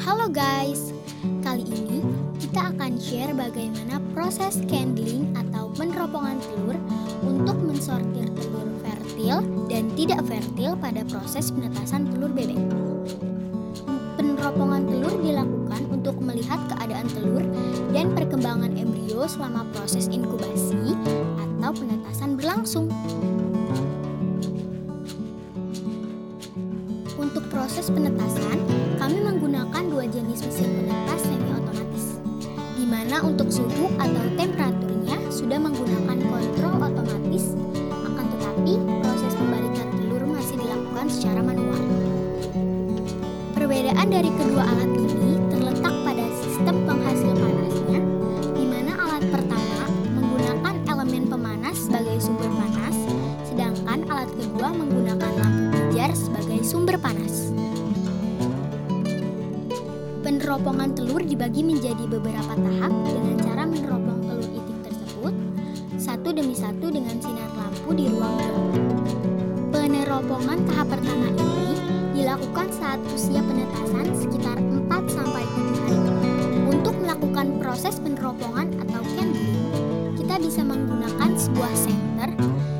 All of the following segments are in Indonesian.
Halo guys, kali ini kita akan share bagaimana proses candling atau peneropongan telur untuk mensortir telur fertil dan tidak fertil pada proses penetasan telur bebek. Peneropongan telur dilakukan untuk melihat keadaan telur dan perkembangan embrio selama proses inkubasi atau penetasan berlangsung. Untuk proses penetasan, kami menggunakan dua jenis mesin penetas semi-otomatis, di mana untuk suhu atau temperaturnya sudah menggunakan kontrol otomatis, akan tetapi proses pembalikan telur masih dilakukan secara manual. Perbedaan dari kedua alat ini terletak pada sistem penghasil panasnya, di mana alat pertama menggunakan elemen pemanas sebagai sumber panas, sedangkan alat kedua menggunakan lampu pijar sebagai sumber panas. Peneropongan telur dibagi menjadi beberapa tahap dengan cara meneropong telur itik tersebut satu demi satu dengan sinar lampu di ruang gelap. Peneropongan tahap pertama ini dilakukan saat usia penetasan sekitar 4-7 hari. Untuk melakukan proses peneropongan atau candling, kita bisa menggunakan sebuah senter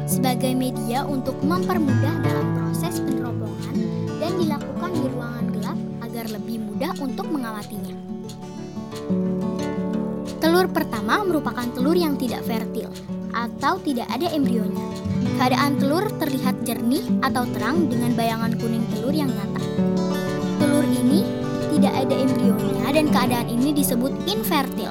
sebagai media untuk mempermudah dalam proses peneropongan dan dilakukan di ruangan gelap agar lebih mudah untuk mengawatinya. Telur pertama merupakan telur yang tidak fertil atau tidak ada embrionya. Keadaan telur terlihat jernih atau terang dengan bayangan kuning telur yang nyata. Telur ini tidak ada embrionya dan keadaan ini disebut infertil.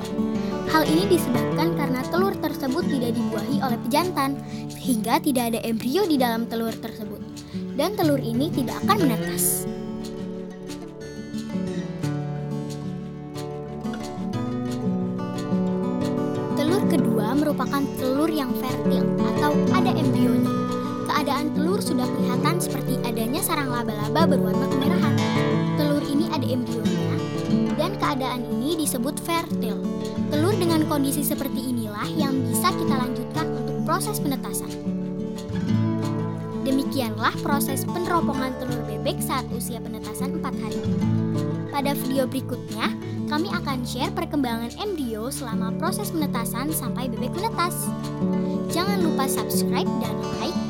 Hal ini disebabkan karena telur tersebut tidak dibuahi oleh pejantan, sehingga tidak ada embrio di dalam telur tersebut, dan telur ini tidak akan menetas. Telur kedua merupakan telur yang fertil atau ada embrionya. Keadaan telur sudah kelihatan seperti adanya sarang laba-laba berwarna kemerahan. Telur ini ada embrionya, dan keadaan ini disebut fertil. Telur dengan kondisi seperti inilah yang bisa kita lanjutkan untuk proses penetasan. Demikianlah proses peneropongan telur bebek saat usia penetasan 4 hari. Pada video berikutnya, kami akan share perkembangan embrio selama proses penetasan sampai bebek menetas. Jangan lupa subscribe dan like,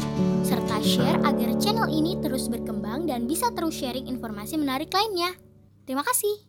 serta share agar channel ini terus berkembang dan bisa terus sharing informasi menarik lainnya. Terima kasih.